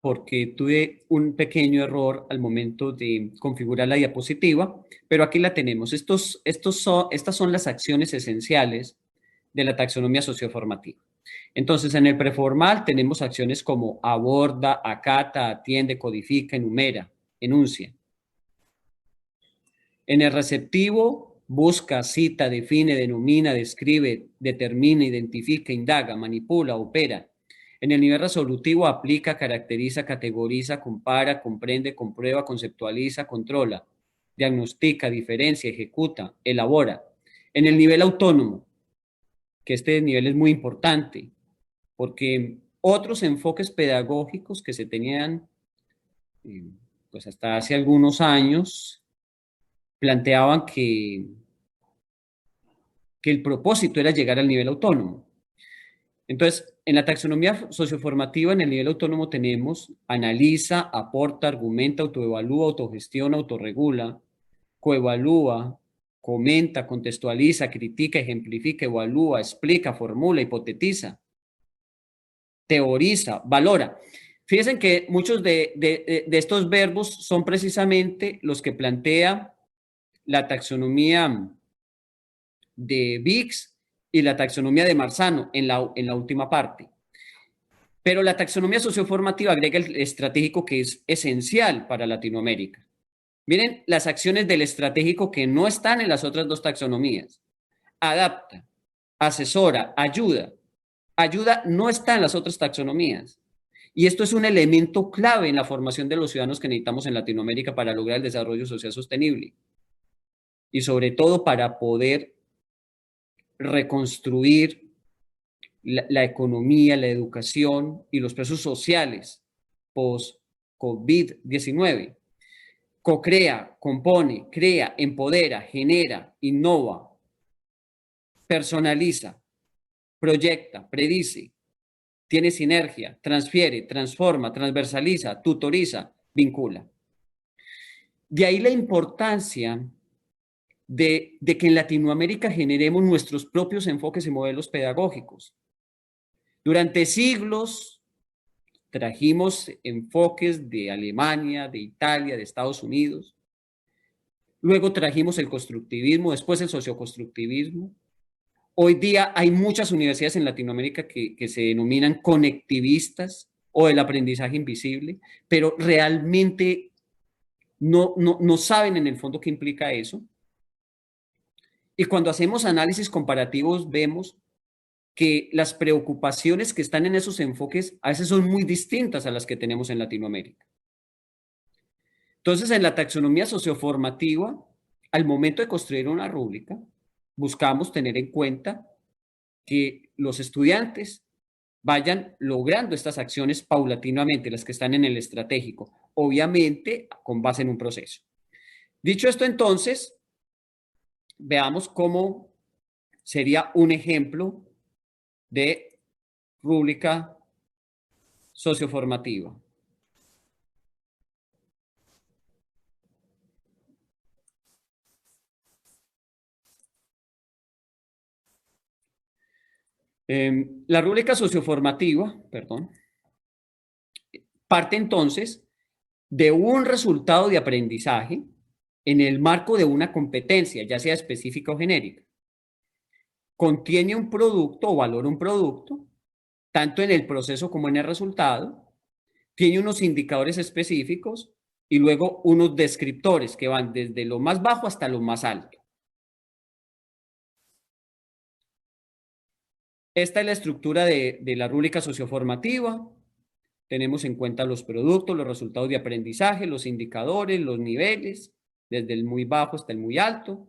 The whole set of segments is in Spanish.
porque tuve un pequeño error al momento de configurar la diapositiva, pero aquí la tenemos. Estas son las acciones esenciales de la taxonomía socioformativa. Entonces, en el preformal tenemos acciones como aborda, acata, atiende, codifica, enumera, enuncia. En el receptivo, busca, cita, define, denomina, describe, determina, identifica, indaga, manipula, opera. En el nivel resolutivo, aplica, caracteriza, categoriza, compara, comprende, comprueba, conceptualiza, controla, diagnostica, diferencia, ejecuta, elabora. En el nivel autónomo, que este nivel es muy importante, porque otros enfoques pedagógicos que se tenían eh, pues hasta hace algunos años planteaban que el propósito era llegar al nivel autónomo. Entonces, en la taxonomía socioformativa, en el nivel autónomo tenemos analiza, aporta, argumenta, autoevalúa, autogestiona, autorregula, coevalúa, comenta, contextualiza, critica, ejemplifica, evalúa, explica, formula, hipotetiza, teoriza, valora. Fíjense que muchos de estos verbos son precisamente los que plantea la taxonomía de Bix y la taxonomía de Marzano en la última parte. Pero la taxonomía socioformativa agrega el estratégico que es esencial para Latinoamérica. Miren las acciones del estratégico que no están en las otras dos taxonomías. Adapta, asesora, ayuda. Ayuda no está en las otras taxonomías. Y esto es un elemento clave en la formación de los ciudadanos que necesitamos en Latinoamérica para lograr el desarrollo social sostenible. Y sobre todo para poder reconstruir la economía, la educación y los procesos sociales post-COVID-19. Co-crea, compone, crea, empodera, genera, innova, personaliza, proyecta, predice, tiene sinergia, transfiere, transforma, transversaliza, tutoriza, vincula. De ahí la importancia de que en Latinoamérica generemos nuestros propios enfoques y modelos pedagógicos. Durante siglos trajimos enfoques de Alemania, de Italia, de Estados Unidos. Luego trajimos el constructivismo, después el socioconstructivismo. Hoy día hay muchas universidades en Latinoamérica que se denominan conectivistas o el aprendizaje invisible, pero realmente no saben en el fondo qué implica eso. Y cuando hacemos análisis comparativos vemos que las preocupaciones que están en esos enfoques a veces son muy distintas a las que tenemos en Latinoamérica. Entonces, en la taxonomía socioformativa, al momento de construir una rúbrica, buscamos tener en cuenta que los estudiantes vayan logrando estas acciones paulatinamente, las que están en el estratégico, obviamente con base en un proceso. Dicho esto, entonces, veamos cómo sería un ejemplo de rúbrica socioformativa. La rúbrica socioformativa, perdón, parte entonces de un resultado de aprendizaje en el marco de una competencia, ya sea específica o genérica. Contiene un producto o valora un producto, tanto en el proceso como en el resultado, tiene unos indicadores específicos y luego unos descriptores que van desde lo más bajo hasta lo más alto. Esta es la estructura de la rúbrica socioformativa. Tenemos en cuenta los productos, los resultados de aprendizaje, los indicadores, los niveles, desde el muy bajo hasta el muy alto.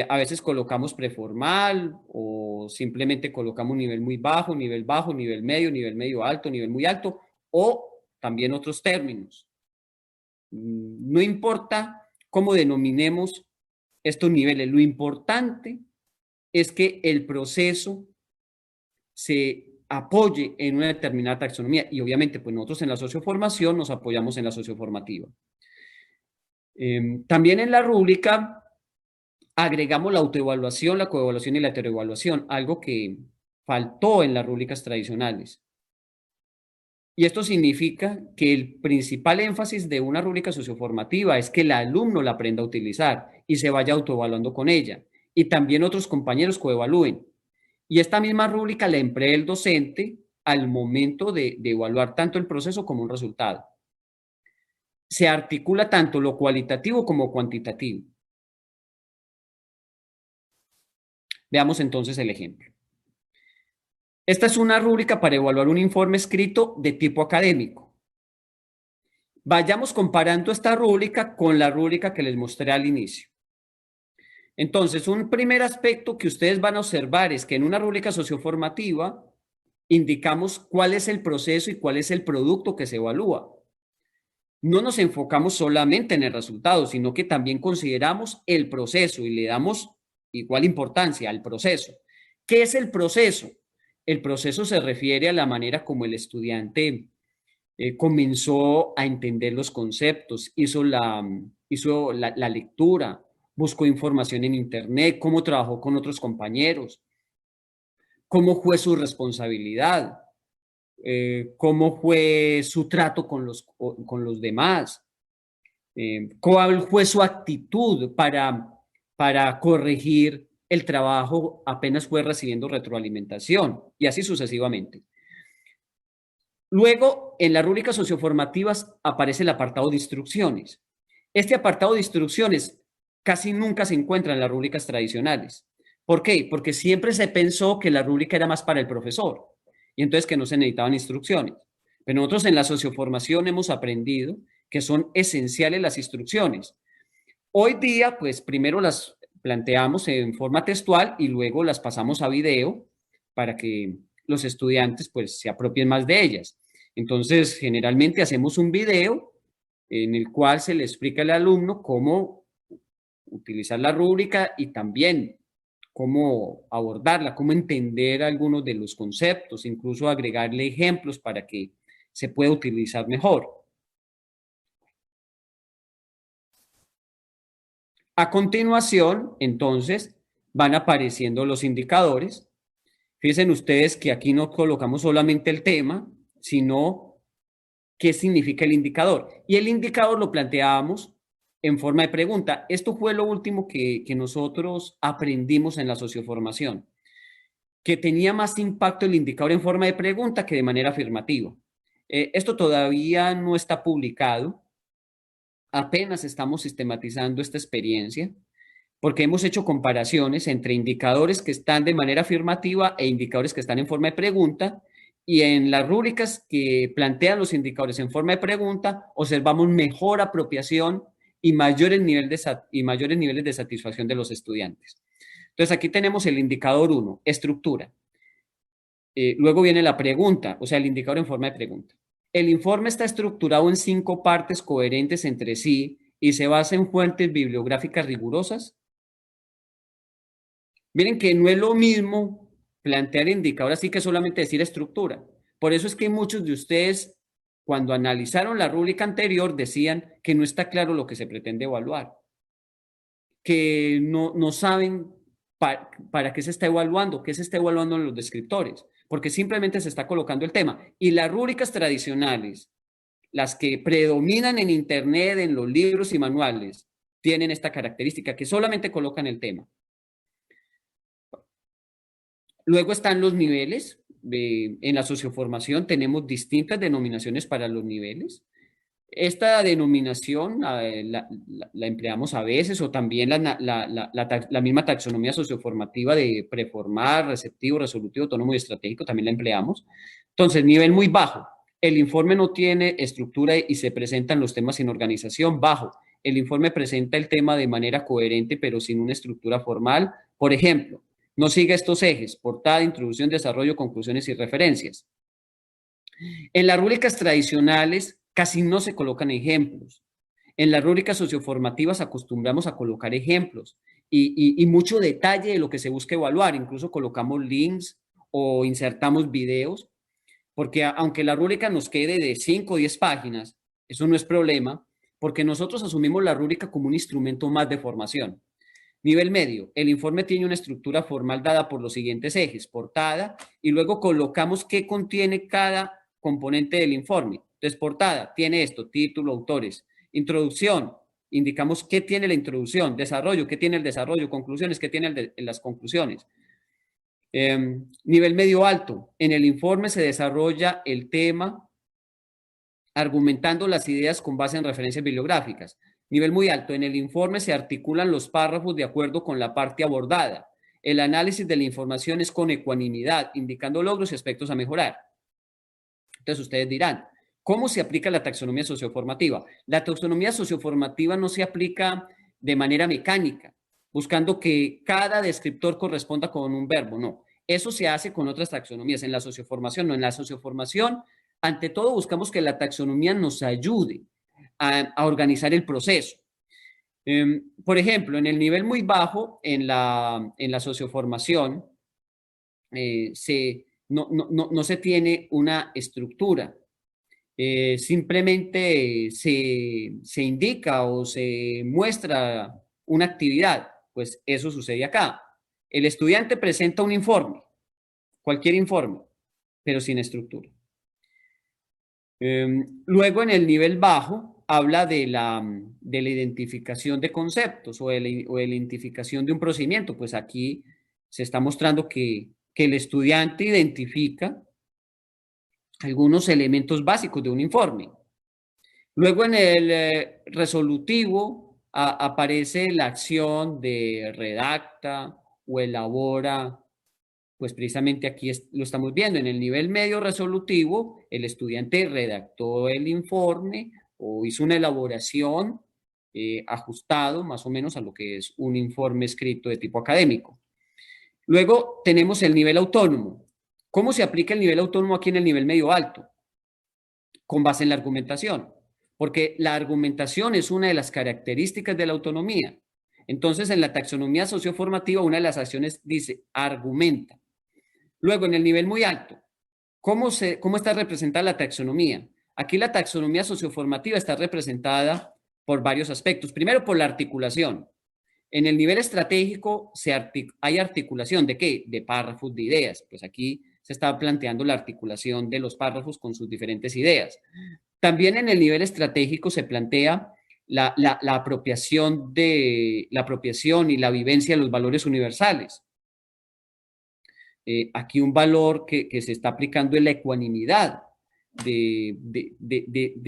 A veces colocamos preformal o simplemente colocamos nivel muy bajo, nivel medio alto, nivel muy alto, o también otros términos. No importa cómo denominemos estos niveles, lo importante es que el proceso se apoye en una determinada taxonomía y obviamente pues nosotros en la socioformación nos apoyamos en la socioformativa. También en la rúbrica agregamos la autoevaluación, la coevaluación y la heteroevaluación, algo que faltó en las rúbricas tradicionales. Y esto significa que el principal énfasis de una rúbrica socioformativa es que el alumno la aprenda a utilizar y se vaya autoevaluando con ella. Y también otros compañeros coevalúen. Y esta misma rúbrica la emplea el docente al momento de evaluar tanto el proceso como un resultado. Se articula tanto lo cualitativo como cuantitativo. Veamos entonces el ejemplo. Esta es una rúbrica para evaluar un informe escrito de tipo académico. Vayamos comparando esta rúbrica con la rúbrica que les mostré al inicio. Entonces, un primer aspecto que ustedes van a observar es que en una rúbrica socioformativa indicamos cuál es el proceso y cuál es el producto que se evalúa. No nos enfocamos solamente en el resultado, sino que también consideramos el proceso y le damos igual importancia al proceso. ¿Qué es el proceso? El proceso se refiere a la manera como el estudiante comenzó a entender los conceptos, hizo la lectura, buscó información en internet, cómo trabajó con otros compañeros, cómo fue su responsabilidad, cómo fue su trato con los demás, cuál fue su actitud para corregir el trabajo apenas fue recibiendo retroalimentación y así sucesivamente. Luego, en las rúbricas socioformativas aparece el apartado de instrucciones. Este apartado de instrucciones casi nunca se encuentra en las rúbricas tradicionales. ¿Por qué? Porque siempre se pensó que la rúbrica era más para el profesor y entonces que no se necesitaban instrucciones. Pero nosotros en la socioformación hemos aprendido que son esenciales las instrucciones. Hoy día, pues primero las planteamos en forma textual y luego las pasamos a video para que los estudiantes pues se apropien más de ellas. Entonces, generalmente hacemos un video en el cual se le explica al alumno cómo utilizar la rúbrica y también cómo abordarla, cómo entender algunos de los conceptos, incluso agregarle ejemplos para que se pueda utilizar mejor. A continuación, entonces, van apareciendo los indicadores. Fíjense ustedes que aquí no colocamos solamente el tema, sino qué significa el indicador. Y el indicador lo planteábamos en forma de pregunta. Esto fue lo último que nosotros aprendimos en la socioformación, que tenía más impacto el indicador en forma de pregunta que de manera afirmativa. Esto todavía no está publicado, apenas estamos sistematizando esta experiencia, porque hemos hecho comparaciones entre indicadores que están de manera afirmativa e indicadores que están en forma de pregunta, y en las rúbricas que plantean los indicadores en forma de pregunta, observamos mejor apropiación y mayores niveles de satisfacción de los estudiantes. Entonces aquí tenemos el indicador 1, estructura. Luego viene la pregunta, o sea, el indicador en forma de pregunta. El informe está estructurado en 5 partes coherentes entre sí y se basa en fuentes bibliográficas rigurosas. Miren que no es lo mismo plantear indicador así que solamente decir estructura. Por eso es que muchos de ustedes, cuando analizaron la rúbrica anterior, decían que no está claro lo que se pretende evaluar, que no saben para qué se está evaluando, qué se está evaluando en los descriptores, porque simplemente se está colocando el tema. Y las rúbricas tradicionales, las que predominan en Internet, en los libros y manuales, tienen esta característica, que solamente colocan el tema. Luego están los niveles. En la socioformación tenemos distintas denominaciones para los niveles. Esta denominación la empleamos a veces o también la misma taxonomía socioformativa de preformar, receptivo, resolutivo, autónomo y estratégico también la empleamos. Entonces, nivel muy bajo. El informe no tiene estructura y se presentan los temas sin organización. Bajo. El informe presenta el tema de manera coherente pero sin una estructura formal. Por ejemplo, no sigue estos ejes: portada, introducción, desarrollo, conclusiones y referencias. En las rúbricas tradicionales casi no se colocan ejemplos. En las rúbricas socioformativas acostumbramos a colocar ejemplos y mucho detalle de lo que se busca evaluar. Incluso colocamos links o insertamos videos, porque aunque la rúbrica nos quede de 5 o 10 páginas, eso no es problema, porque nosotros asumimos la rúbrica como un instrumento más de formación. Nivel medio, el informe tiene una estructura formal dada por los siguientes ejes: portada, y luego colocamos qué contiene cada componente del informe. Entonces, portada, tiene esto, título, autores. Introducción, indicamos qué tiene la introducción. Desarrollo, qué tiene el desarrollo. Conclusiones, qué tiene las conclusiones. Nivel medio alto, en el informe se desarrolla el tema argumentando las ideas con base en referencias bibliográficas. Nivel muy alto, en el informe se articulan los párrafos de acuerdo con la parte abordada. El análisis de la información es con ecuanimidad, indicando logros y aspectos a mejorar. Entonces ustedes dirán, ¿cómo se aplica la taxonomía socioformativa? La taxonomía socioformativa no se aplica de manera mecánica, buscando que cada descriptor corresponda con un verbo, no. Eso se hace con otras taxonomías, en la socioformación, no. En la socioformación, ante todo, buscamos que la taxonomía nos ayude a organizar el proceso. Por ejemplo, en el nivel muy bajo, en la socioformación, no se tiene una estructura. Simplemente se indica o se muestra una actividad. Pues eso sucede acá. El estudiante presenta un informe, cualquier informe, pero sin estructura. Luego, en el nivel bajo, habla de la identificación de conceptos o de la identificación de un procedimiento. Pues aquí se está mostrando que el estudiante identifica algunos elementos básicos de un informe. Luego, en el resolutivo aparece la acción de redacta o elabora. Pues precisamente aquí lo estamos viendo. En el nivel medio resolutivo, el estudiante redactó el informe o hizo una elaboración ajustado más o menos a lo que es un informe escrito de tipo académico. Luego tenemos el nivel autónomo. ¿Cómo se aplica el nivel autónomo aquí en el nivel medio alto? Con base en la argumentación, porque la argumentación es una de las características de la autonomía. Entonces, en la taxonomía socioformativa, una de las acciones dice argumenta. Luego, en el nivel muy alto, ¿cómo está representada la taxonomía? Aquí la taxonomía socioformativa está representada por varios aspectos. Primero, por la articulación. En el nivel estratégico hay articulación ¿de qué? De párrafos, de ideas. Pues aquí se está planteando la articulación de los párrafos con sus diferentes ideas. También en el nivel estratégico se plantea la apropiación y la vivencia de los valores universales. Aquí un valor que se está aplicando es la ecuanimidad, de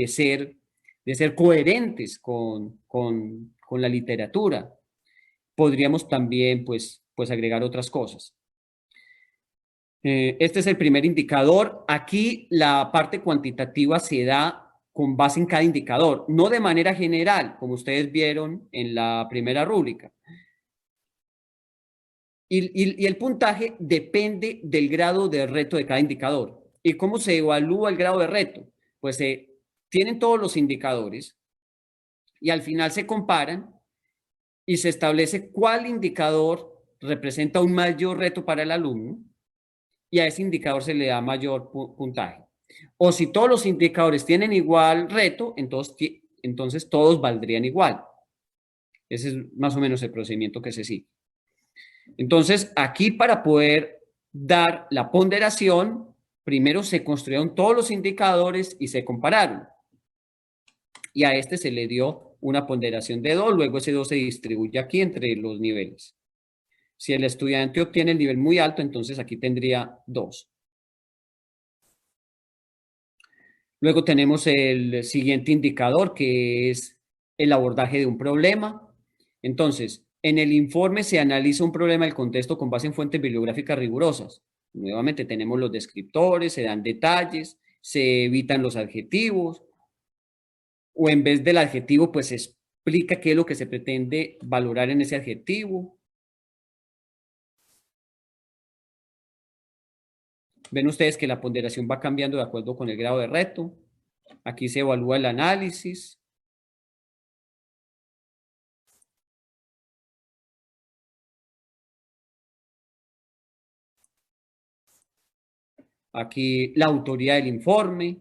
ser coherentes con la literatura. Podríamos también pues agregar otras cosas. Este es el primer indicador. Aquí la parte cuantitativa se da con base en cada indicador, no de manera general, como ustedes vieron en la primera rúbrica. Y el puntaje depende del grado de reto de cada indicador. ¿Y cómo se evalúa el grado de reto? Pues tienen todos los indicadores y al final se comparan y se establece cuál indicador representa un mayor reto para el alumno y a ese indicador se le da mayor puntaje. O si todos los indicadores tienen igual reto, entonces todos valdrían igual. Ese es más o menos el procedimiento que se sigue. Entonces, aquí para poder dar la ponderación, primero se construyeron todos los indicadores y se compararon. Y a este se le dio una ponderación de 2, luego ese 2 se distribuye aquí entre los niveles. Si el estudiante obtiene el nivel muy alto, entonces aquí tendría 2. Luego tenemos el siguiente indicador, que es el abordaje de un problema. Entonces, en el informe se analiza un problema del contexto con base en fuentes bibliográficas rigurosas. Nuevamente tenemos los descriptores, se dan detalles, se evitan los adjetivos, o en vez del adjetivo, pues se explica qué es lo que se pretende valorar en ese adjetivo. Ven ustedes que la ponderación va cambiando de acuerdo con el grado de reto. Aquí se evalúa el análisis. Aquí la autoría del informe.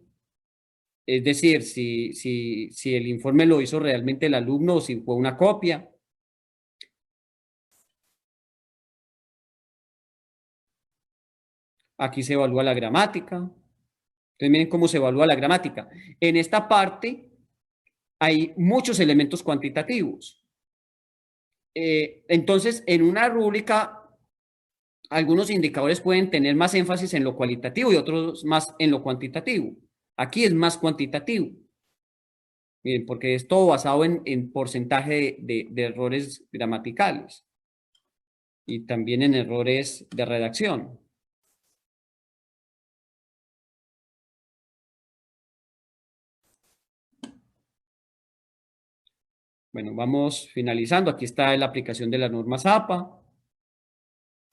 Es decir, si el informe lo hizo realmente el alumno o si fue una copia. Aquí se evalúa la gramática. Entonces miren cómo se evalúa la gramática. En esta parte hay muchos elementos cuantitativos. Entonces, en una rúbrica, algunos indicadores pueden tener más énfasis en lo cualitativo y otros más en lo cuantitativo. Aquí es más cuantitativo. Miren, porque es todo basado en porcentaje de errores gramaticales y también en errores de redacción. Bueno, vamos finalizando. Aquí está la aplicación de las normas APA.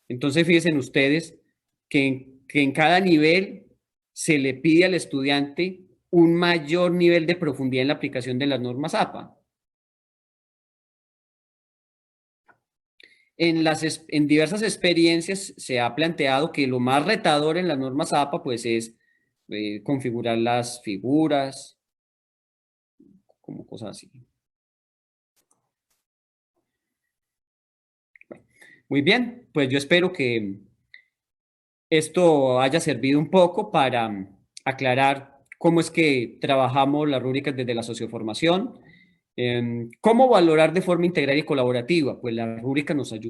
Entonces, fíjense ustedes que en cada nivel se le pide al estudiante un mayor nivel de profundidad en la aplicación de las normas APA. En diversas experiencias se ha planteado que lo más retador en las normas APA pues es configurar las figuras, como cosas así. Bueno, muy bien, pues yo espero que esto haya servido un poco para aclarar cómo es que trabajamos las rúbricas desde la socioformación. ¿Cómo valorar de forma integral y colaborativa? Pues la rúbrica nos ayuda